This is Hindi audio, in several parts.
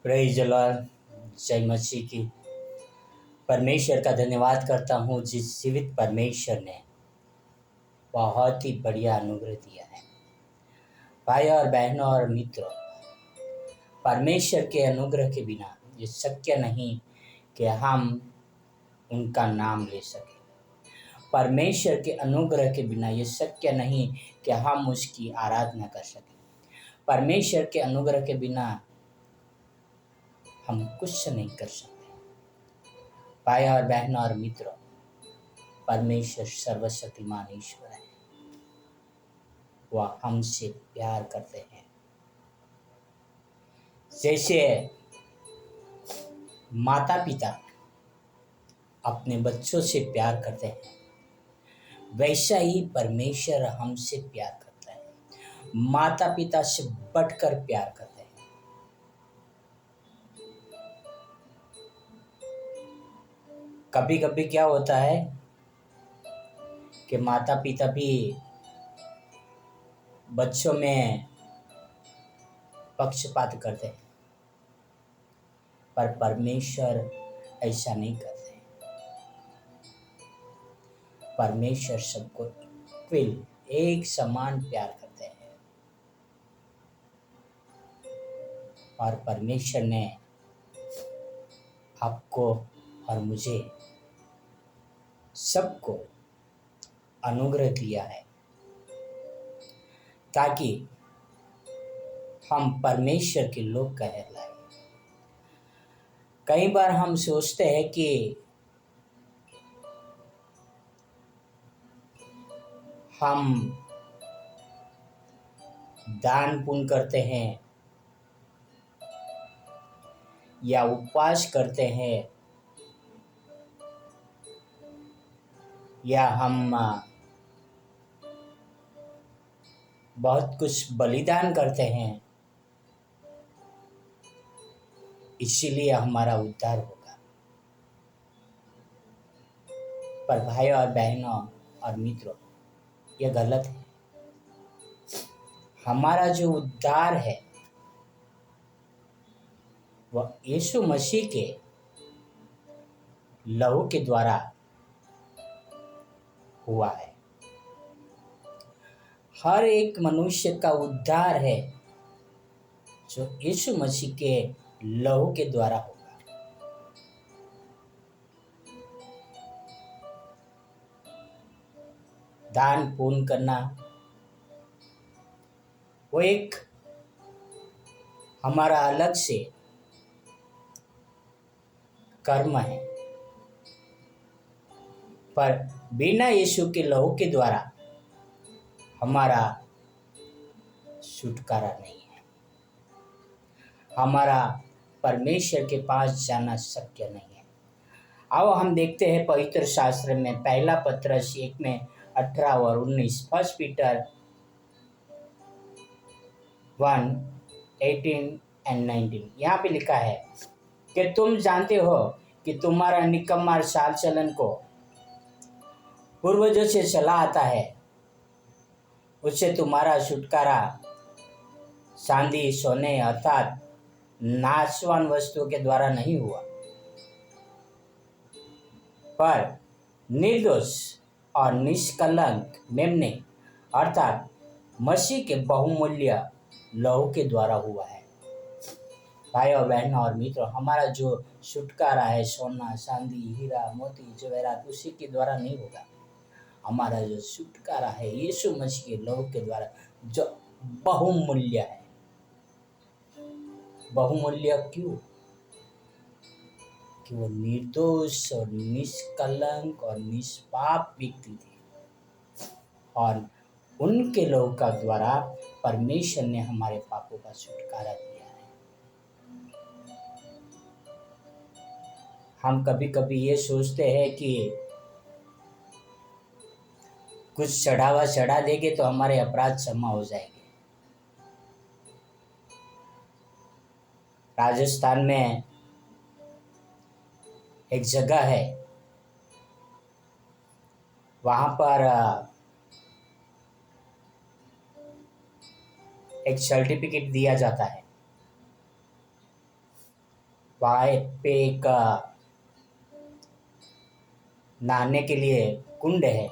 Praise the Lord. जय मसीह की। परमेश्वर का धन्यवाद करता हूँ जिस जीवित परमेश्वर ने बहुत ही बढ़िया अनुग्रह दिया है। भाई और बहनों और मित्रों, परमेश्वर के अनुग्रह के बिना ये शक्य नहीं कि हम उनका नाम ले सकें। परमेश्वर के अनुग्रह के बिना ये शक्य नहीं कि हम उसकी आराधना कर सकें। परमेश्वर के अनुग्रह के बिना हम कुछ नहीं कर सकते। भाई और बहनों और मित्रों, परमेश्वर सर्वशक्तिमान ईश्वर है। वह हमसे प्यार करते हैं। जैसे माता पिता अपने बच्चों से प्यार करते हैं, वैसा ही परमेश्वर हमसे प्यार करता है। माता पिता से बढ़कर प्यार करते हैं। कभी कभी क्या होता है कि माता पिता भी बच्चों में पक्षपात करते हैं, पर परमेश्वर ऐसा नहीं करते। परमेश्वर सबको इक्वल एक समान प्यार करते हैं। और परमेश्वर ने आपको और मुझे सबको अनुग्रह दिया है ताकि हम परमेश्वर के लोग कहलाएं। कई बार हम सोचते हैं कि हम दान पुण्य करते हैं या उपवास करते हैं या हम बहुत कुछ बलिदान करते हैं, इसीलिए हमारा उद्धार होगा। पर भाई और बहनों और मित्रों, यह गलत है। हमारा जो उद्धार है वह यीशु मसीह के लहू के द्वारा हुआ है। हर एक मनुष्य का उद्धार है जो यीशु मसीह के लहू के द्वारा होगा। दान पुण्य करना वो एक हमारा अलग से कर्म है, पर बिना यीशु के लहू के द्वारा हमारा छुटकारा नहीं है। हमारा परमेश्वर के पास जाना शक्य नहीं है। आओ हम देखते हैं पवित्र शास्त्र में पहला पत्रस 1 में 18 और 19, फर्स्ट पीटर 1:18 and 19। यहाँ पे लिखा है कि तुम जानते हो कि तुम्हारा निकम्मा चाल चलन को पूर्वजों से चला आता है। उससे तुम्हारा छुटकारा चांदी सोने अर्थात नाशवान वस्तुओं के द्वारा नहीं हुआ, पर निर्दोष और निष्कलंक मेमने अर्थात मसीह के बहुमूल्य लहू के द्वारा हुआ है। भाई और बहनों और मित्रों, हमारा जो छुटकारा है सोना चांदी हीरा मोती जवेरात उसी के द्वारा नहीं होगा। हमारा जो छुटकारा है यीशु मसीह के लहू के द्वारा, जो बहुमूल्य है। बहुमूल्य क्यों? कि वो निर्दोष और निष्कलंक और निष्पाप व्यक्ति थे, और उनके लहू का द्वारा परमेश्वर ने हमारे पापों का छुटकारा दिया है। हम कभी कभी ये सोचते हैं कि कुछ चढ़ावा चढ़ा देंगे तो हमारे अपराध क्षमा हो जाएंगे। राजस्थान में एक जगह है, वहाँ पर एक सर्टिफिकेट दिया जाता है वहाँ पे एक नहाने के लिए कुंड है,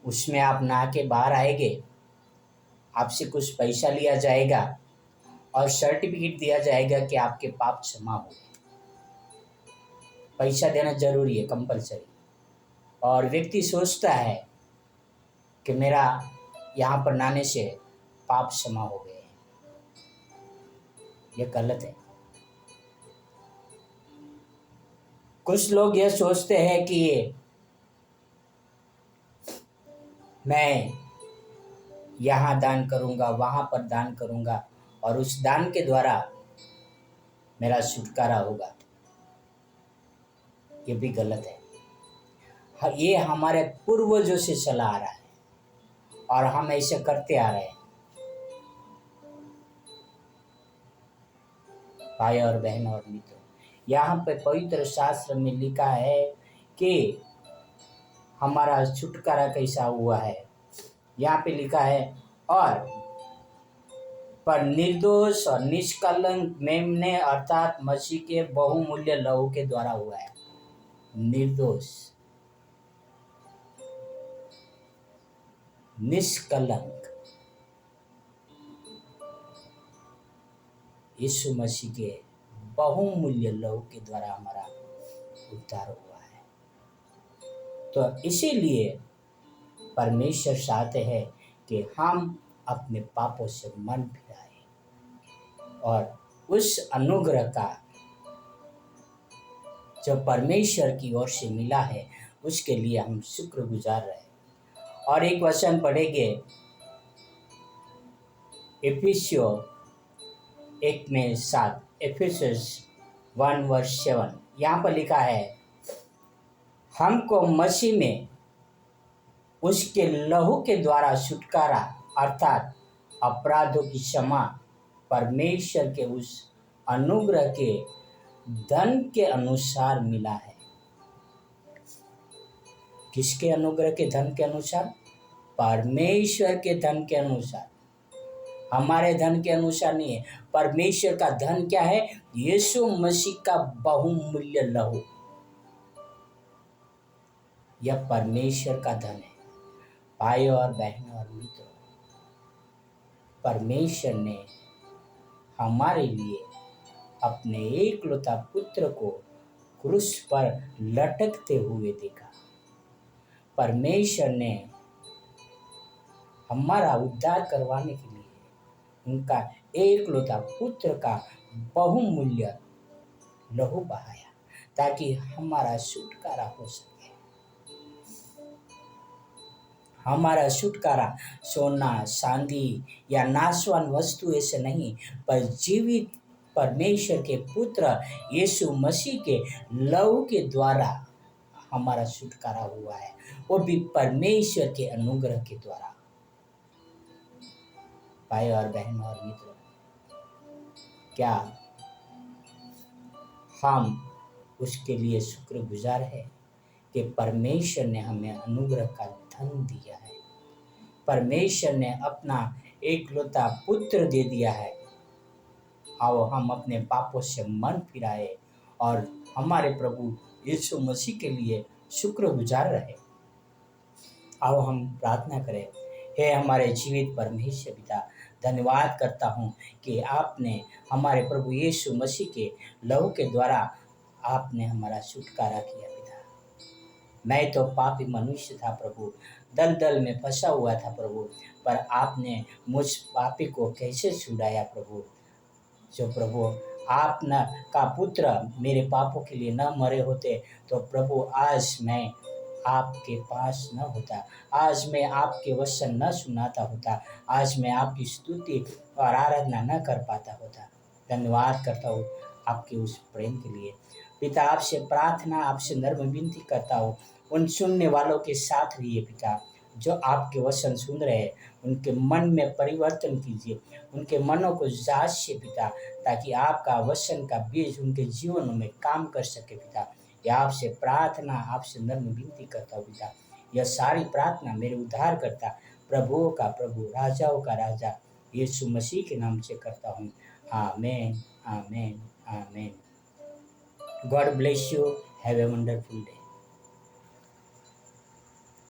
उसमें आप नहा के बाहर आएंगे, आपसे कुछ पैसा लिया जाएगा और सर्टिफिकेट दिया जाएगा कि आपके पाप क्षमा हो गए। पैसा देना जरूरी है, कंपलसरी। और व्यक्ति सोचता है कि मेरा यहाँ पर नहाने से पाप क्षमा हो गए हैं। ये गलत है। कुछ लोग ये सोचते हैं कि मैं यहाँ दान करूँगा, वहाँ पर दान करूँगा और उस दान के द्वारा मेरा छुटकारा होगा। ये भी गलत है। ये हमारे पूर्वजों से चला आ रहा है और हम ऐसे करते आ रहे हैं। भाई और बहन और मित्रों, यहाँ पे पवित्र शास्त्र में लिखा है कि हमारा छुटकारा कैसा हुआ है। यहाँ पे लिखा है, और पर निर्दोष और निष्कलंक मेमने अर्थात मसीह के बहुमूल्य लहू के द्वारा हुआ है। निर्दोष, निष्कलंक यीशु मसीह के बहुमूल्य लहू के द्वारा हमारा उद्धार हुआ है। तो इसीलिए परमेश्वर चाहते हैं कि हम अपने पापों से मन फिराएं और उस अनुग्रह का जो परमेश्वर की ओर से मिला है उसके लिए हम शुक्रगुजार रहे। और एक वचन पढ़ेंगे, इफिसियों 1:7, Ephesians 1:7। यहाँ पर लिखा है, हमको मसीह में उसके लहू के द्वारा छुटकारा अर्थात अपराधों की क्षमा परमेश्वर के उस अनुग्रह के धन के अनुसार मिला है। किसके अनुग्रह के धन के अनुसार? परमेश्वर के धन के अनुसार, हमारे धन के अनुसार नहीं है। परमेश्वर का धन क्या है? यीशु मसीह का बहुमूल्य लहू, यह परमेश्वर का धन है। भाई और बहन और मित्रों, परमेश्वर ने हमारे लिए अपने एकलौता पुत्र को क्रूस पर लटकते हुए देखा। परमेश्वर ने हमारा उद्धार करवाने के लिए उनका एकलौता पुत्र का बहुमूल्य लहू बहाया ताकि हमारा छुटकारा हो सके। हमारा छुटकारा सोना चांदी या नाशवान वस्तु से नहीं, पर जीवित परमेश्वर के पुत्र यीशु मसीह के लहू के द्वारा हमारा छुटकारा हुआ है, वो भी परमेश्वर के अनुग्रह के द्वारा। भाई और बहन और मित्रों, क्या हम उसके लिए शुक्रगुजार है कि परमेश्वर ने हमें अनुग्रह का धन दिया है। परमेश्वर ने अपना एकलौता पुत्र दे दिया है। आओ हम अपने पापों से मन फिराए और हमारे प्रभु यीशु मसीह के लिए शुक्रगुजार रहे। आओ हम प्रार्थना करें। हे हमारे जीवित परमेश्वर पिता, धन्यवाद करता हूँ कि आपने हमारे प्रभु यीशु मसीह के लहू के द्वारा आपने हमारा छुटकारा किया पिता। मैं तो पापी मनुष्य था प्रभु, दलदल में फंसा हुआ था प्रभु, पर आपने मुझ पापी को कैसे छुड़ाया प्रभु। जो प्रभु आप न का पुत्र मेरे पापों के लिए न मरे होते तो प्रभु आज मैं आपके पास न होता, आज मैं आपके वचन न सुनाता होता, आज मैं आपकी स्तुति और आराधना न कर पाता होता। धन्यवाद करता हूँ आपके उस प्रेम के लिए पिता। आपसे प्रार्थना, आपसे नर्म विनती करता हूँ, उन सुनने वालों के साथ रहिए पिता, जो आपके वचन सुन रहे हैं, उनके मन में परिवर्तन कीजिए, उनके मनों को जांचिए पिता, ताकि आपका वचन का बीज उनके जीवनों में काम कर सके पिता। यह आपसे प्रार्थना, आपसे नर्म विनती करता हूँ पिता। यह सारी प्रार्थना मेरे उद्धार करता, प्रभुओं का प्रभु, राजाओं का राजा यीशु मसीह के नाम से करता हूँ। आमीन, आमीन, आमीन। God bless you, have a wonderful day.